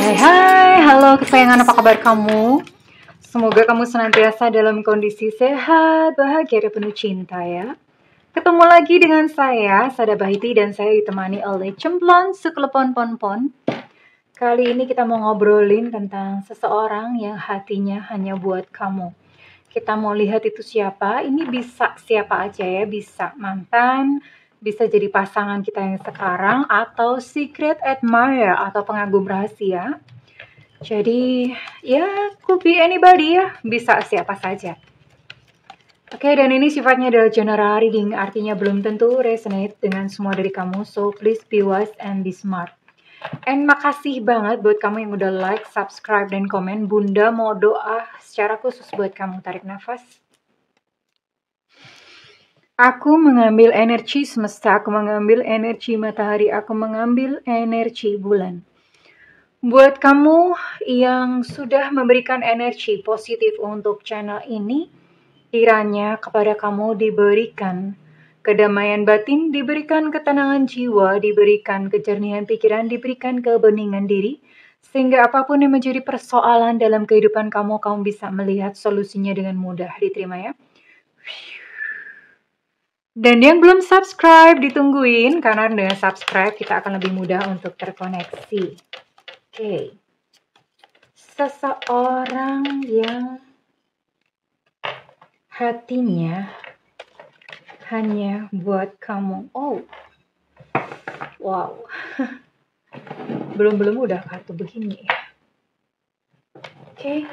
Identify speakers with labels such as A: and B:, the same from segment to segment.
A: Hai, halo kesayangan, apa kabar kamu? Semoga kamu senantiasa dalam kondisi sehat, bahagia, dan penuh cinta ya. Ketemu lagi dengan saya, Sada Bahiti, dan saya ditemani oleh Cemplon Suklepon Ponpon. Kali ini kita mau ngobrolin tentang seseorang yang hatinya hanya buat kamu. Kita mau lihat itu siapa, ini bisa siapa aja ya, bisa mantan, bisa jadi pasangan kita yang sekarang, atau secret admirer atau pengagum rahasia. Jadi, ya, could be anybody ya, bisa siapa saja. Oke, dan ini sifatnya adalah general reading, artinya belum tentu resonate dengan semua dari kamu, so please be wise and be smart. And makasih banget buat kamu yang udah like, subscribe, dan komen. Bunda mau doa secara khusus buat kamu, tarik nafas. Aku mengambil energi semesta, aku mengambil energi matahari, aku mengambil energi bulan. Buat kamu yang sudah memberikan energi positif untuk channel ini, kiranya kepada kamu diberikan kedamaian batin, diberikan ketenangan jiwa, diberikan kejernihan pikiran, diberikan kebeningan diri, sehingga apapun yang menjadi persoalan dalam kehidupan kamu, kamu bisa melihat solusinya dengan mudah. Diterima ya. Dan yang belum subscribe, ditungguin, karena dengan subscribe kita akan lebih mudah untuk terkoneksi. Oke. Seseorang yang hatinya hanya buat kamu. Oh, wow. Belum udah kartu begini. Oke.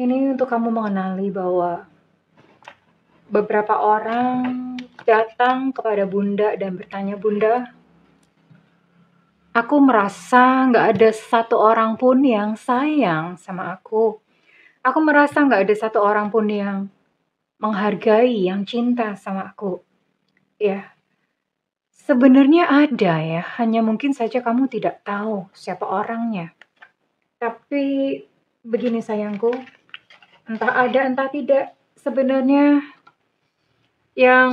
A: Ini untuk kamu mengenali bahwa beberapa orang datang kepada Bunda dan bertanya, Bunda, aku merasa nggak ada satu orang pun yang sayang sama aku. Aku merasa nggak ada satu orang pun yang menghargai, yang cinta sama aku. Ya, sebenarnya ada ya, hanya mungkin saja kamu tidak tahu siapa orangnya. Tapi begini sayangku, entah ada entah tidak, sebenarnya yang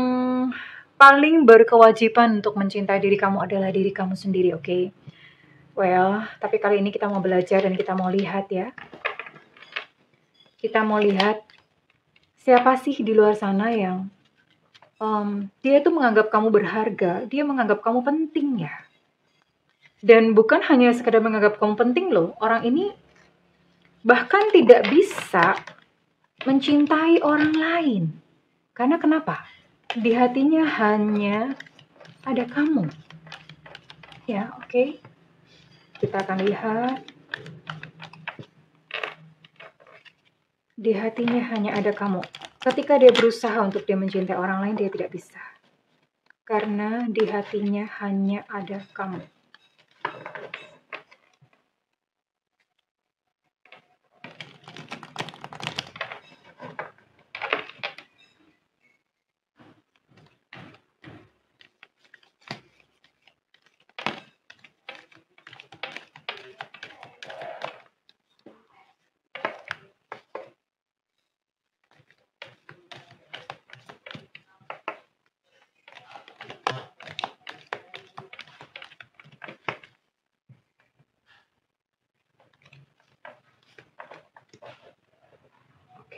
A: paling berkewajiban untuk mencintai diri kamu adalah diri kamu sendiri, oke? Well, tapi kali ini kita mau belajar dan kita mau lihat ya. Kita mau lihat siapa sih di luar sana yang dia itu menganggap kamu berharga, dia menganggap kamu penting ya. Dan bukan hanya sekedar menganggap kamu penting loh, orang ini bahkan tidak bisa mencintai orang lain. Karena kenapa? Di hatinya hanya ada kamu. Ya, oke. Kita akan lihat. Di hatinya hanya ada kamu. Ketika dia berusaha untuk dia mencintai orang lain, dia tidak bisa. Karena di hatinya hanya ada kamu.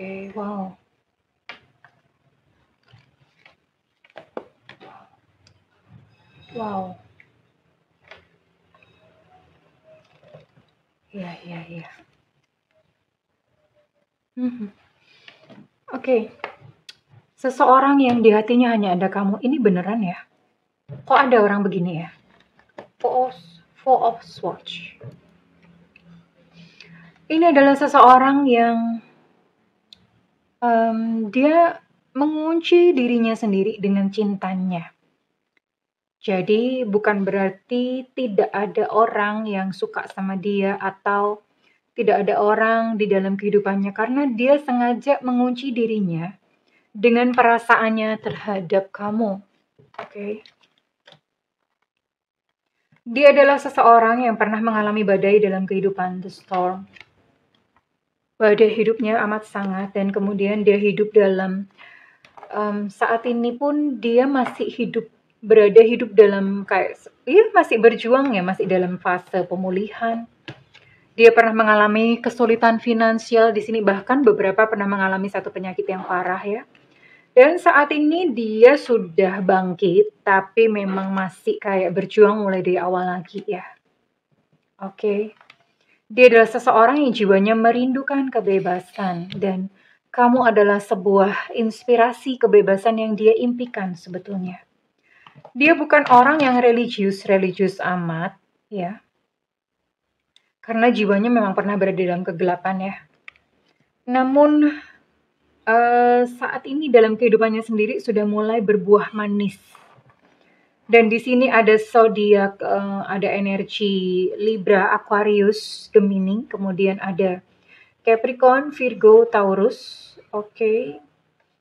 A: Oke, wow. Wow. Iya. Oke. Seseorang yang di hatinya hanya ada kamu, ini beneran ya? Kok ada orang begini ya? Four of Swords. Ini adalah seseorang yang dia mengunci dirinya sendiri dengan cintanya. Jadi bukan berarti tidak ada orang yang suka sama dia atau tidak ada orang di dalam kehidupannya, karena dia sengaja mengunci dirinya dengan perasaannya terhadap kamu. Oke. Dia adalah seseorang yang pernah mengalami badai dalam kehidupan, the storm. Badai hidupnya amat sangat, dan kemudian dia hidup dalam saat ini pun dia masih hidup dalam kayak iya masih berjuang ya, masih dalam fase pemulihan. Dia pernah mengalami kesulitan finansial di sini, bahkan beberapa pernah mengalami satu penyakit yang parah ya. Dan saat ini dia sudah bangkit, tapi memang masih kayak berjuang mulai dari awal lagi ya. Oke. Dia adalah seseorang yang jiwanya merindukan kebebasan dan kamu adalah sebuah inspirasi kebebasan yang dia impikan sebetulnya. Dia bukan orang yang religius amat, ya. Karena jiwanya memang pernah berada dalam kegelapan ya. Namun saat ini dalam kehidupannya sendiri sudah mulai berbuah manis. Dan di sini ada zodiak, ada energi Libra, Aquarius, Gemini, kemudian ada Capricorn, Virgo, Taurus, oke.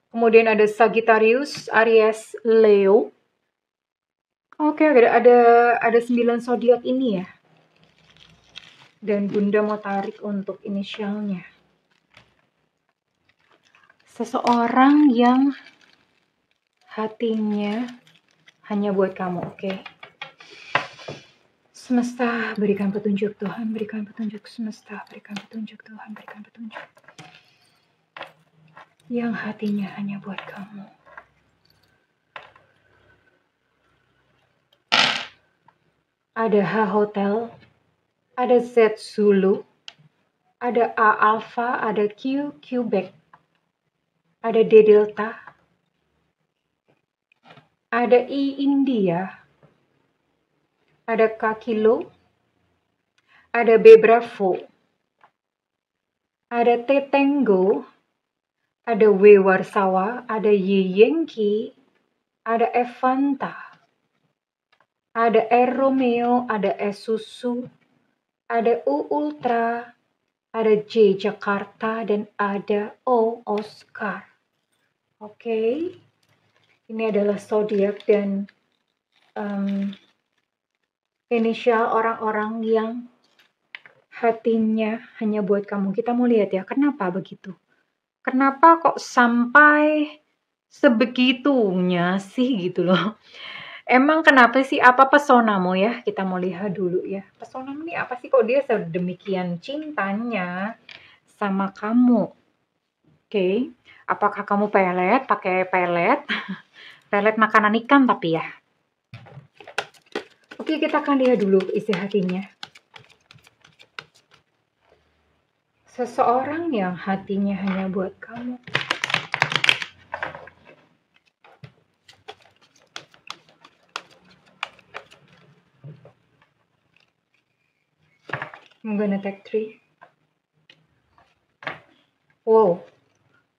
A: Kemudian ada Sagittarius, Aries, Leo. Oke, ada 9 zodiak ini ya. Dan Bunda mau tarik untuk inisialnya. Seseorang yang hatinya hanya buat kamu, oke? Semesta berikan petunjuk, Tuhan berikan petunjuk, semesta berikan petunjuk, Tuhan berikan petunjuk. Yang hatinya hanya buat kamu. Ada H Hotel, ada Z Zulu, ada A Alpha, ada Q Quebec, ada D Delta, ada I India, ada K Kilo, ada B Bravo, ada T Tango, ada W Warsawa, ada Y Yankee, ada F Fanta, ada R Romeo, ada S Susu, ada U Ultra, ada J Jakarta, dan ada O Oscar. Oke. Ini adalah zodiak dan inisial orang-orang yang hatinya hanya buat kamu. Kita mau lihat ya, kenapa begitu? Kenapa kok sampai sebegitunya sih gitu loh? Emang kenapa sih? Apa pesonamu ya? Kita mau lihat dulu ya. Pesonamu ini apa sih kok dia sedemikian cintanya sama kamu? Oke. Apakah kamu pakai pelet? Pelet makanan ikan tapi ya. Oke, kita akan lihat dulu isi hatinya. Seseorang yang hatinya hanya buat kamu. I'm gonna take 3. Wow.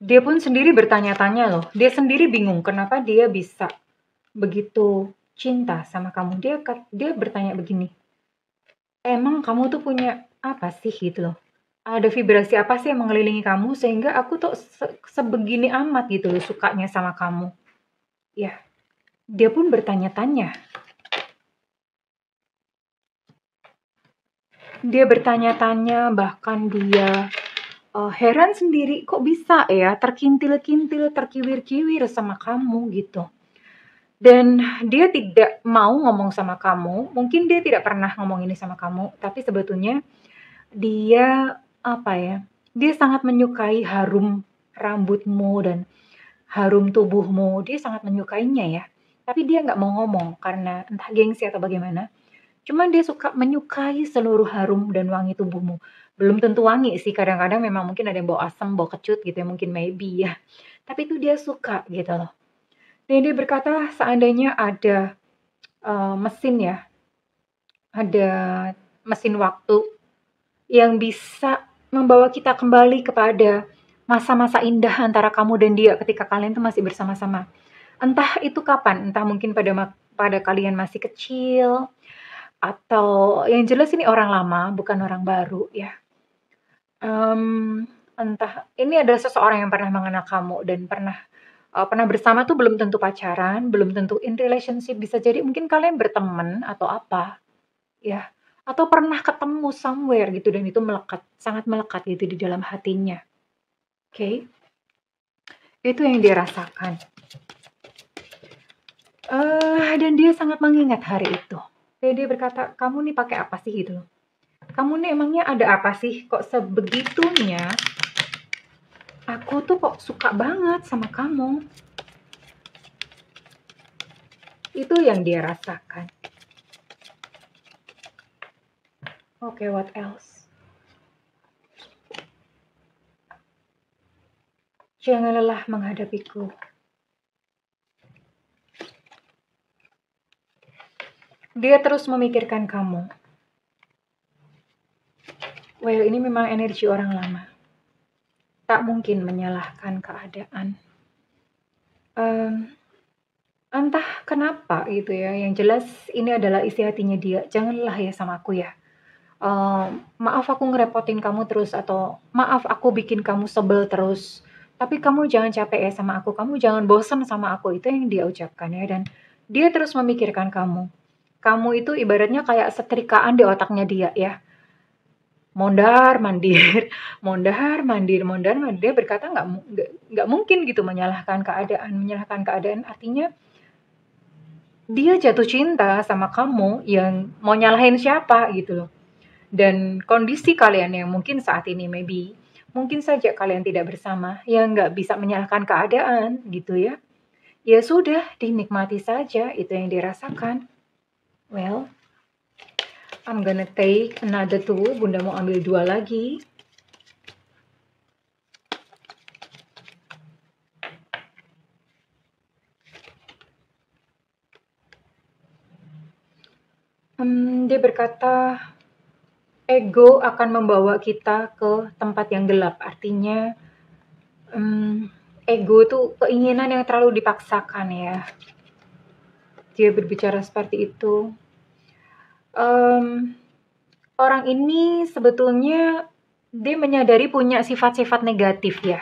A: Dia pun sendiri bertanya-tanya loh. Dia sendiri bingung kenapa dia bisa begitu cinta sama kamu. Dia bertanya begini. Emang kamu tuh punya apa sih gitu loh? Ada vibrasi apa sih yang mengelilingi kamu sehingga aku tuh sebegini amat gitu loh sukanya sama kamu. Ya. Dia pun bertanya-tanya. Dia bertanya-tanya, bahkan dia heran sendiri kok bisa ya terkintil-kintil, terkiwir-kiwir sama kamu gitu. Dan dia tidak mau ngomong sama kamu, mungkin dia tidak pernah ngomong ini sama kamu, tapi sebetulnya dia dia sangat menyukai harum rambutmu dan harum tubuhmu, dia sangat menyukainya ya. Tapi dia nggak mau ngomong karena entah gengsi atau bagaimana. Cuman dia suka menyukai seluruh harum dan wangi tubuhmu. Belum tentu wangi sih, kadang-kadang memang mungkin ada yang bau asam, bau kecut gitu ya, mungkin maybe ya. Tapi itu dia suka gitu loh. Dan dia berkata seandainya ada mesin ya, ada mesin waktu yang bisa membawa kita kembali kepada masa-masa indah antara kamu dan dia ketika kalian tuh masih bersama-sama. Entah itu kapan, entah mungkin pada kalian masih kecil, atau yang jelas ini orang lama, bukan orang baru ya. Entah ini adalah seseorang yang pernah mengenal kamu dan pernah bersama tuh belum tentu pacaran, belum tentu in relationship, bisa jadi mungkin kalian berteman atau apa, ya. Atau pernah ketemu somewhere gitu dan itu melekat, sangat melekat gitu di dalam hatinya. Oke. Itu yang dia rasakan. Dan dia sangat mengingat hari itu. Dan dia berkata, kamu nih pakai apa sih gitu loh. Kamu nih emangnya ada apa sih kok sebegitunya aku tuh kok suka banget sama kamu. Itu yang dia rasakan. Oke, what else? Jangan lelah menghadapiku. Dia terus memikirkan kamu. Well, ini memang energi orang lama. Tak mungkin menyalahkan keadaan. Entah kenapa gitu ya. Yang jelas ini adalah isi hatinya dia. Janganlah ya sama aku ya. Maaf aku ngerepotin kamu terus, atau maaf aku bikin kamu sebel terus. Tapi kamu jangan capek ya sama aku. Kamu jangan bosan sama aku. Itu yang dia ucapkan ya. Dan dia terus memikirkan kamu. Kamu itu ibaratnya kayak setrikaan di otaknya dia ya. Mondar mandir, mondar mandir, mondar mandir. Dia berkata nggak mungkin gitu menyalahkan keadaan artinya dia jatuh cinta sama kamu, yang mau nyalahin siapa gitu loh. Dan kondisi kalian yang mungkin saat ini mungkin saja kalian tidak bersama, ya nggak bisa menyalahkan keadaan gitu ya. Ya sudah, dinikmati saja, itu yang dirasakan. Well, I'm gonna take another two. Bunda mau ambil 2 lagi. Dia berkata, ego akan membawa kita ke tempat yang gelap. Artinya, ego itu keinginan yang terlalu dipaksakan ya. Dia berbicara seperti itu. Orang ini sebetulnya dia menyadari punya sifat-sifat negatif ya.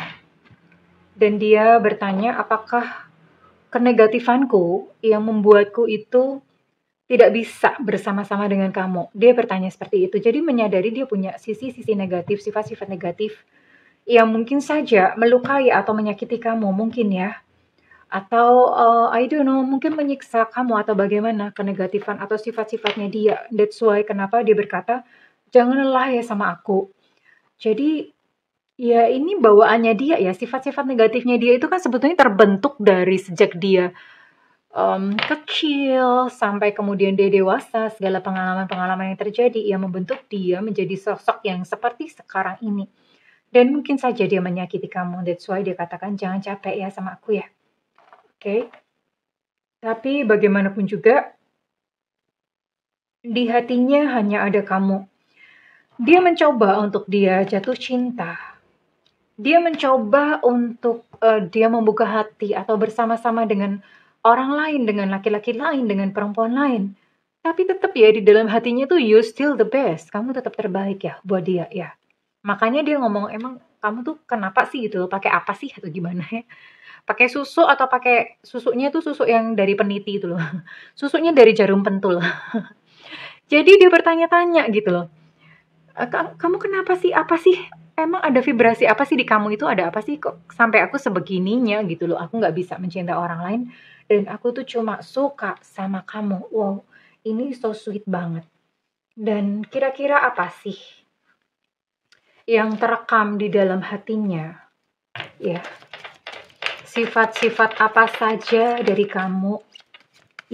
A: Dan dia bertanya, apakah kenegatifanku yang membuatku itu tidak bisa bersama-sama dengan kamu? Dia bertanya seperti itu. Jadi menyadari dia punya sisi-sisi negatif, sifat-sifat negatif yang mungkin saja melukai atau menyakiti kamu, mungkin ya. Atau I don't know, mungkin menyiksa kamu atau bagaimana kenegatifan atau sifat-sifatnya dia. That's why kenapa dia berkata, jangan lelah ya sama aku. Jadi ya ini bawaannya dia ya, sifat-sifat negatifnya dia itu kan sebetulnya terbentuk dari sejak dia kecil sampai kemudian dia dewasa, segala pengalaman-pengalaman yang terjadi yang membentuk dia menjadi sosok yang seperti sekarang ini. Dan mungkin saja dia menyakiti kamu, that's why dia katakan jangan capek ya sama aku ya. Oke. Tapi bagaimanapun juga di hatinya hanya ada kamu. Dia mencoba untuk dia jatuh cinta. Dia mencoba untuk dia membuka hati atau bersama-sama dengan orang lain, dengan laki-laki lain, dengan perempuan lain. Tapi tetap ya di dalam hatinya tuh you still the best. Kamu tetap terbaik ya buat dia ya. Makanya dia ngomong, emang kamu tuh kenapa sih gitu? Pakai apa sih atau gimana ya? Pakai susu atau pakai susunya tuh susu yang dari peniti itu loh. Susunya dari jarum pentul. Jadi dia bertanya-tanya gitu loh. Kamu kenapa sih? Apa sih? Emang ada vibrasi apa sih di kamu itu? Ada apa sih kok sampai aku sebegininya gitu loh. Aku nggak bisa mencintai orang lain dan aku tuh cuma suka sama kamu. Wow, ini so sweet banget. Dan kira-kira apa sih yang terekam di dalam hatinya? Ya, sifat-sifat apa saja dari kamu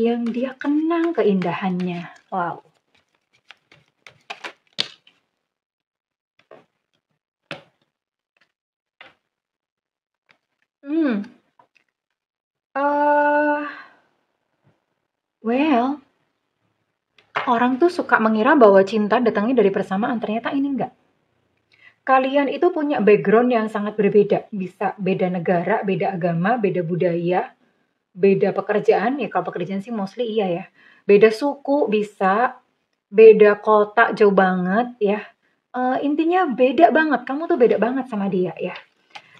A: yang dia kenang keindahannya? Wow. Well, orang tuh suka mengira bahwa cinta datangnya dari persamaan, ternyata ini enggak. Kalian itu punya background yang sangat berbeda, bisa beda negara, beda agama, beda budaya, beda pekerjaan, ya kalau pekerjaan sih mostly iya ya. Beda suku bisa, beda kota jauh banget ya. Intinya beda banget, kamu tuh beda banget sama dia ya.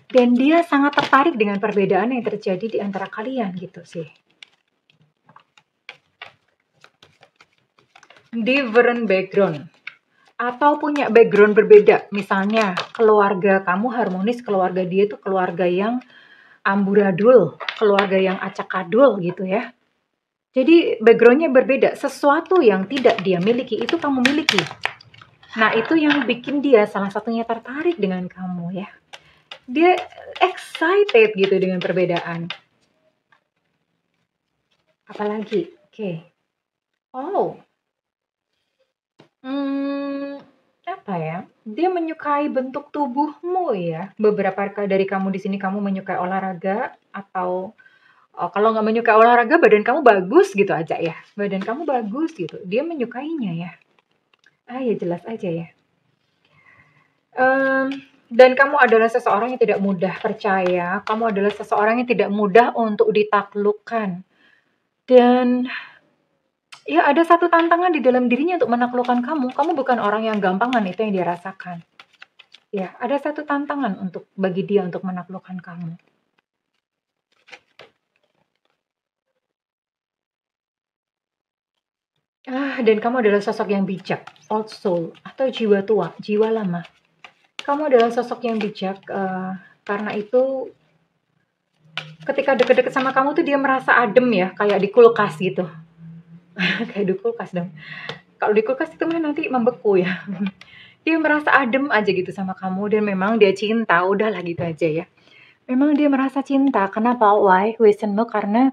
A: Dan dia sangat tertarik dengan perbedaan yang terjadi di antara kalian gitu sih. Different background. Atau punya background berbeda. Misalnya keluarga kamu harmonis, keluarga dia itu keluarga yang amburadul, keluarga yang acakadul gitu ya. Jadi backgroundnya berbeda, sesuatu yang tidak dia miliki itu kamu miliki. Nah itu yang bikin dia salah satunya tertarik dengan kamu ya. Dia excited gitu dengan perbedaan. Apalagi? Oke. Oh. Apa ya? Dia menyukai bentuk tubuhmu ya. Beberapa dari kamu di sini kamu menyukai olahraga atau kalau nggak menyukai olahraga badan kamu bagus gitu aja ya. Badan kamu bagus gitu. Dia menyukainya ya. Ya jelas aja ya. Dan kamu adalah seseorang yang tidak mudah percaya. Kamu adalah seseorang yang tidak mudah untuk ditaklukkan. Dan ya ada satu tantangan di dalam dirinya untuk menaklukkan kamu. Kamu bukan orang yang gampangan, itu yang dia rasakan. Ya, ada satu tantangan bagi dia untuk menaklukkan kamu. Dan kamu adalah sosok yang bijak, old soul, atau jiwa tua, jiwa lama. Kamu adalah sosok yang bijak, karena itu ketika deket-deket sama kamu tuh dia merasa adem ya, kayak di kulkas gitu. Kayak di kulkas dong. Kalau di kulkas itu kan nanti membeku ya. Dia merasa adem aja gitu sama kamu dan memang dia cinta, udahlah gitu aja ya. Memang dia merasa cinta, kenapa? Why? Reasonmu karena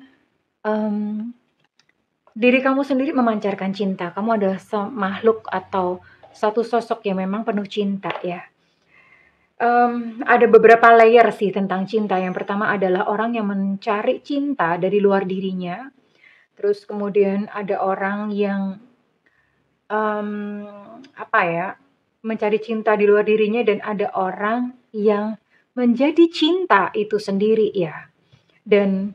A: diri kamu sendiri memancarkan cinta. Kamu adalah makhluk atau satu sosok yang memang penuh cinta ya. Ada beberapa layer sih tentang cinta. Yang pertama adalah orang yang mencari cinta dari luar dirinya. Terus kemudian ada orang yang mencari cinta di luar dirinya dan ada orang yang menjadi cinta itu sendiri ya. Dan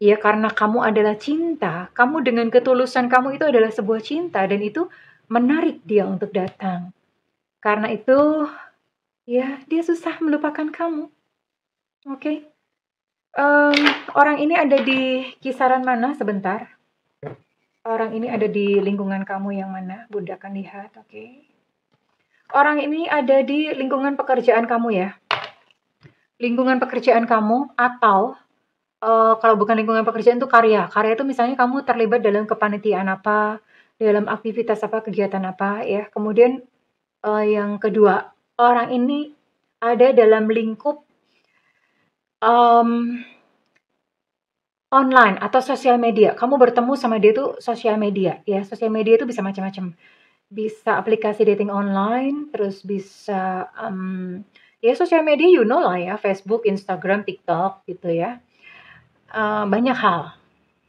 A: ya karena kamu adalah cinta, kamu dengan ketulusan kamu itu adalah sebuah cinta dan itu menarik dia untuk datang. Karena itu ya dia susah melupakan kamu. Oke. Orang ini ada di kisaran mana sebentar? Orang ini ada di lingkungan kamu yang mana? Bunda akan lihat, oke. Orang ini ada di lingkungan pekerjaan kamu ya. Lingkungan pekerjaan kamu atau kalau bukan lingkungan pekerjaan itu karya. Karya itu misalnya kamu terlibat dalam kepanitiaan apa, dalam aktivitas apa, kegiatan apa ya. Kemudian yang kedua, orang ini ada dalam lingkup online atau sosial media. Kamu bertemu sama dia tuh sosial media ya. Sosial media itu bisa macam-macam. Bisa aplikasi dating online, terus bisa ya sosial media you know lah ya, Facebook, Instagram, TikTok gitu ya. Banyak hal.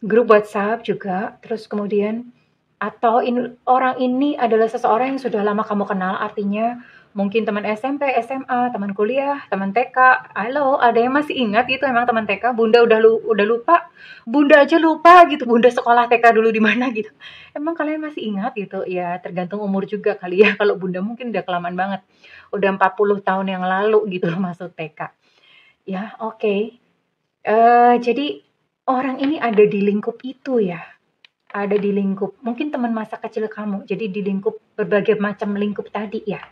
A: Grup WhatsApp juga, terus kemudian atau orang ini adalah seseorang yang sudah lama kamu kenal, artinya mungkin teman SMP, SMA, teman kuliah, teman TK. Halo, ada yang masih ingat itu emang teman TK? Bunda udah lupa. Bunda aja lupa gitu. Bunda sekolah TK dulu di mana gitu. Emang kalian masih ingat gitu? Ya, tergantung umur juga kali ya. Kalau Bunda mungkin udah kelamaan banget. Udah 40 tahun yang lalu gitu masuk TK. Ya, oke. Jadi orang ini ada di lingkup itu ya. Ada di lingkup, mungkin teman masa kecil kamu. Jadi di lingkup berbagai macam lingkup tadi ya.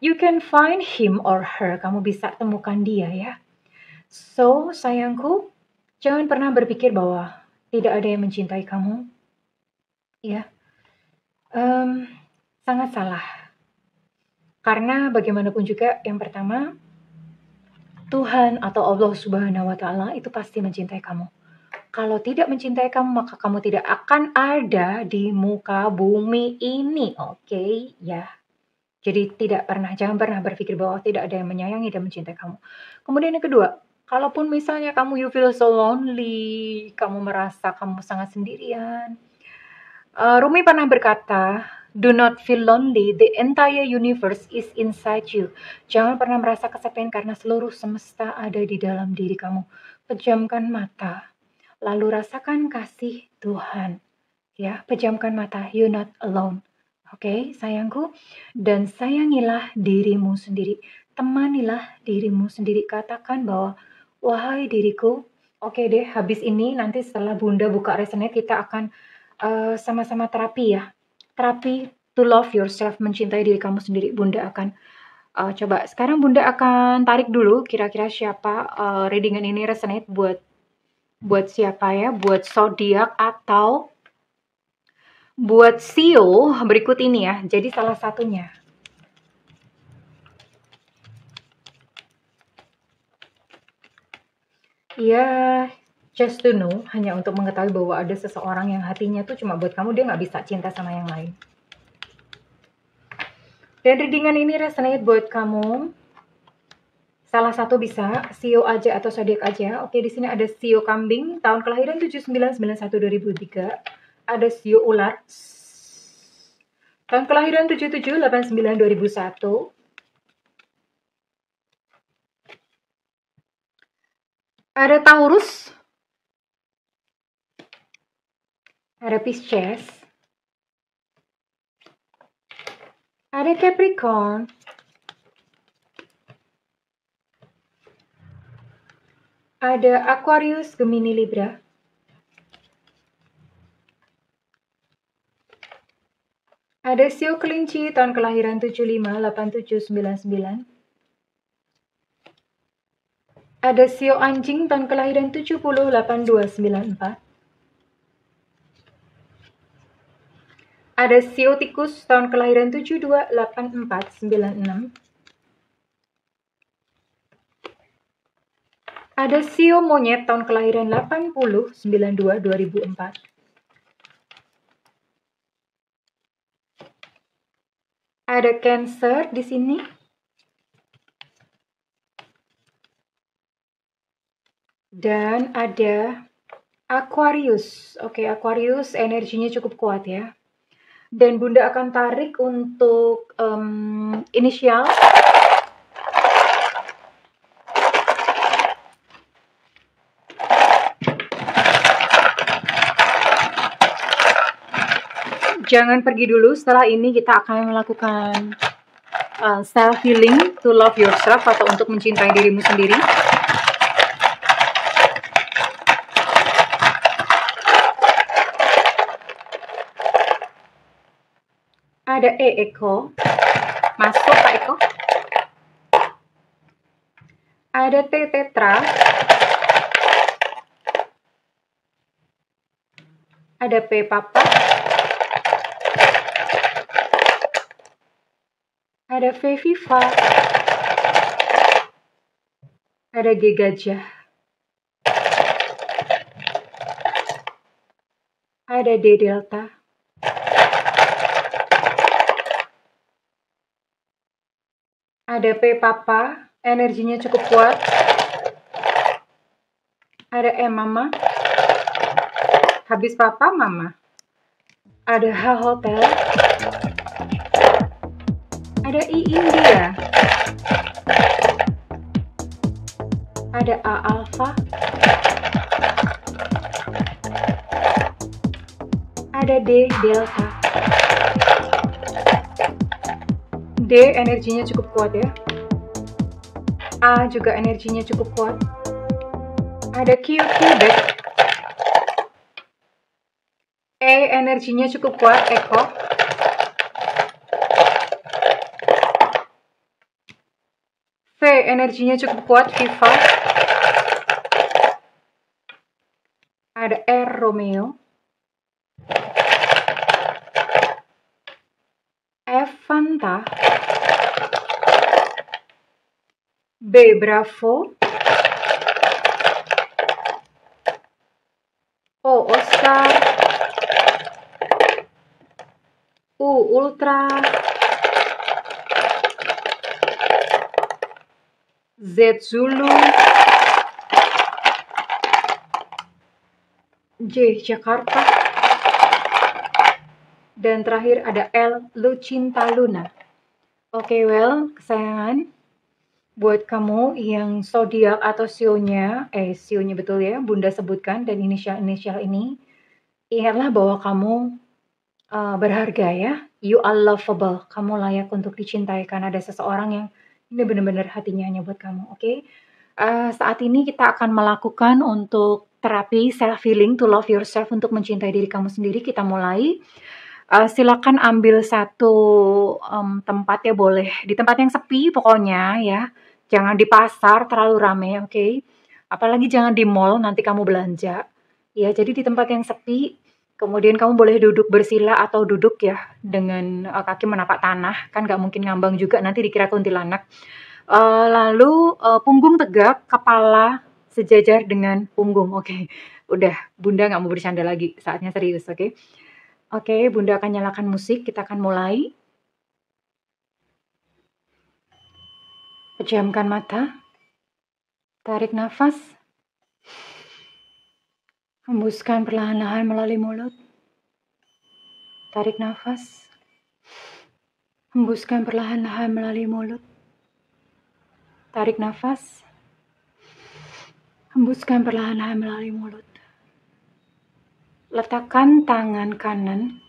A: You can find him or her. Kamu bisa temukan dia ya. So, sayangku, jangan pernah berpikir bahwa tidak ada yang mencintai kamu. Ya. Sangat salah. Karena bagaimanapun juga yang pertama, Tuhan atau Allah Subhanahu wa taala itu pasti mencintai kamu. Kalau tidak mencintai kamu, maka kamu tidak akan ada di muka bumi ini. Oke, ya. Jadi jangan pernah berpikir bahwa tidak ada yang menyayangi dan mencintai kamu. Kemudian yang kedua, kalaupun misalnya kamu you feel so lonely, kamu merasa kamu sangat sendirian. Rumi pernah berkata, do not feel lonely, the entire universe is inside you. Jangan pernah merasa kesepian karena seluruh semesta ada di dalam diri kamu. Pejamkan mata, lalu rasakan kasih Tuhan. Ya, pejamkan mata, you're not alone. Oke, sayangku. Dan sayangilah dirimu sendiri. Temanilah dirimu sendiri. Katakan bahwa, wahai diriku, oke deh, habis ini nanti setelah Bunda buka resonate, kita akan sama-sama terapi ya. Terapi to love yourself, mencintai diri kamu sendiri. Bunda akan Coba sekarang Bunda akan tarik dulu kira-kira siapa, readingan ini resonate buat siapa ya, buat zodiak atau buat Sio berikut ini ya. Jadi salah satunya. Ya, just to know, hanya untuk mengetahui bahwa ada seseorang yang hatinya tuh cuma buat kamu, dia nggak bisa cinta sama yang lain. Dan readingan ini resonate buat kamu. Salah satu bisa Sio aja atau zodiak aja. Oke, di sini ada Sio kambing tahun kelahiran 7991-2003. Ada Sio ular tahun kelahiran 7789-2001. Ada Taurus. Ada Pisces. Ada Capricorn. Ada Aquarius, Gemini, Libra. Ada Sio kelinci tahun kelahiran 758799. Ada Sio anjing tahun kelahiran 708294. Ada Sio tikus tahun kelahiran 728496. Ada Sio monyet tahun kelahiran 8092-2004. Ada Cancer di sini. Dan ada Aquarius. Oke, Aquarius energinya cukup kuat ya. Dan Bunda akan tarik untuk inisial. Jangan pergi dulu, setelah ini kita akan melakukan self healing to love yourself atau untuk mencintai dirimu sendiri. Ada Eko, masuk Pak Eko. Ada Tetra. Ada P Papa. Ada V Viva. Ada G Gajah. Ada D Delta. Ada P Papa, energinya cukup kuat. Ada M Mama. Habis Papa Mama. Ada H Hotel. Ada I India. Ada A Alpha. Ada D Delta. D energinya cukup kuat ya. A juga energinya cukup kuat. Ada Q Quebec. E energinya cukup kuat, Eko. V energinya cukup kuat, Viva. Ada R Romeo. F Fanta. B Bravo. O Oscar. U Ultra. Z Zulu. J Jakarta. Dan terakhir ada L Lucinta Luna. Oke, well, kesayangan, buat kamu yang zodiak atau sionya betul ya, Bunda sebutkan, dan inisial ini, ingatlah bahwa kamu berharga ya. You are lovable. Kamu layak untuk dicintai karena ada seseorang yang ini benar-benar hatinya hanya buat kamu. Oke. Saat ini kita akan melakukan untuk terapi self healing to love yourself untuk mencintai diri kamu sendiri. Kita mulai. Silakan ambil satu tempat ya boleh, di tempat yang sepi pokoknya ya, jangan di pasar terlalu rame, oke? Apalagi jangan di mall nanti kamu belanja. Ya, jadi di tempat yang sepi, kemudian kamu boleh duduk bersila atau duduk ya dengan, kaki menapak tanah, kan nggak mungkin ngambang juga nanti dikira kuntilanak. Lalu, punggung tegak, kepala sejajar dengan punggung, oke. Udah, Bunda nggak mau bercanda lagi, saatnya serius, oke? Oke, Bunda akan nyalakan musik, kita akan mulai. Pejamkan mata, tarik nafas, hembuskan perlahan-lahan melalui mulut. Tarik nafas, hembuskan perlahan-lahan melalui mulut. Tarik nafas, hembuskan perlahan-lahan melalui mulut. Letakkan tangan kanan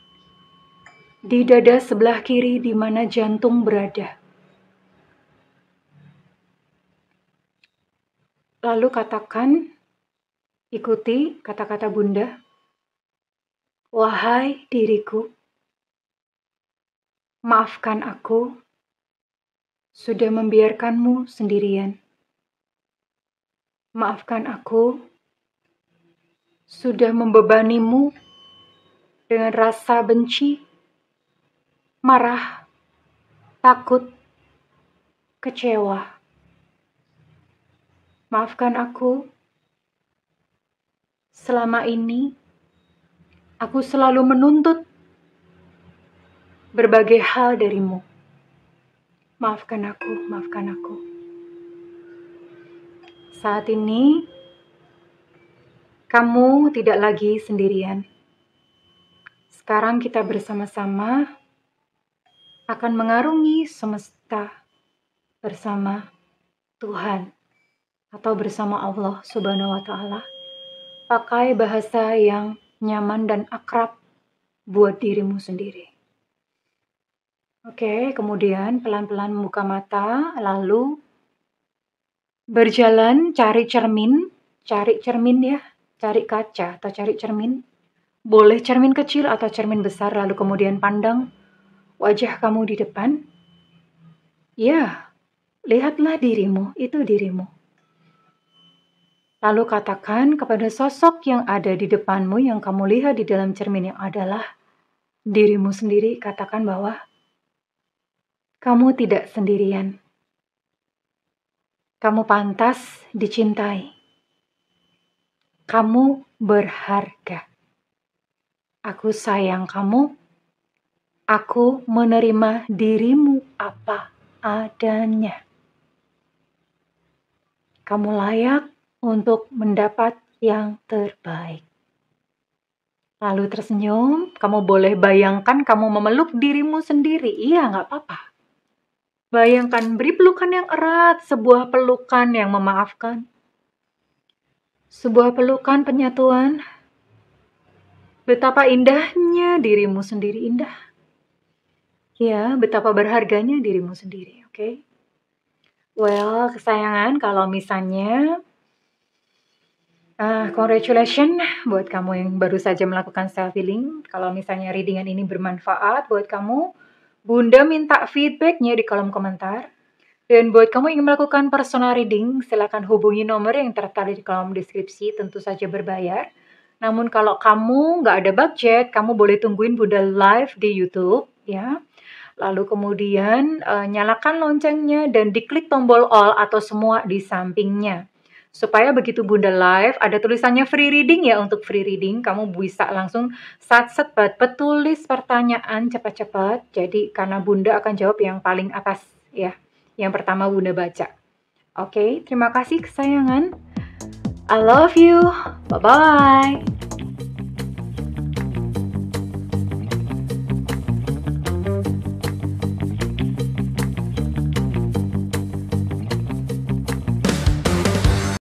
A: di dada sebelah kiri di mana jantung berada. Lalu katakan, ikuti kata-kata Bunda. Wahai diriku, maafkan aku sudah membiarkanmu sendirian. Maafkan aku sudah membebanimu dengan rasa benci, marah, takut, kecewa. Maafkan aku, selama ini aku selalu menuntut berbagai hal darimu. Maafkan aku, maafkan aku. Saat ini, kamu tidak lagi sendirian. Sekarang kita bersama-sama akan mengarungi semesta bersama Tuhan atau bersama Allah Subhanahu wa Ta'ala. Pakai bahasa yang nyaman dan akrab buat dirimu sendiri. Oke, kemudian pelan-pelan membuka mata, lalu berjalan cari cermin ya, cari kaca atau cari cermin. Boleh cermin kecil atau cermin besar, lalu kemudian pandang wajah kamu di depan. Ya, lihatlah dirimu, itu dirimu. Lalu katakan kepada sosok yang ada di depanmu yang kamu lihat di dalam cermin yang adalah dirimu sendiri, katakan bahwa kamu tidak sendirian. Kamu pantas dicintai. Kamu berharga. Aku sayang kamu. Aku menerima dirimu apa adanya. Kamu layak untuk mendapat yang terbaik. Lalu tersenyum, kamu boleh bayangkan kamu memeluk dirimu sendiri. Iya, nggak apa-apa. Bayangkan, beri pelukan yang erat, sebuah pelukan yang memaafkan. Sebuah pelukan penyatuan. Betapa indahnya dirimu sendiri, indah. Ya, betapa berharganya dirimu sendiri, oke? Well, kesayangan, kalau misalnya congratulations buat kamu yang baru saja melakukan self-healing. Kalau misalnya readingan ini bermanfaat buat kamu, Bunda minta feedbacknya di kolom komentar. Dan buat kamu yang ingin melakukan personal reading, silakan hubungi nomor yang tertera di kolom deskripsi, tentu saja berbayar. Namun kalau kamu nggak ada budget, kamu boleh tungguin Bunda live di YouTube, ya. Lalu kemudian nyalakan loncengnya dan diklik tombol all atau semua di sampingnya. Supaya begitu Bunda live, ada tulisannya free reading ya, untuk free reading. Kamu bisa langsung sat-set tulis pertanyaan cepat-cepat. Jadi karena Bunda akan jawab yang paling atas ya. Yang pertama Bunda baca. Oke, terima kasih kesayangan. I love you. Bye-bye.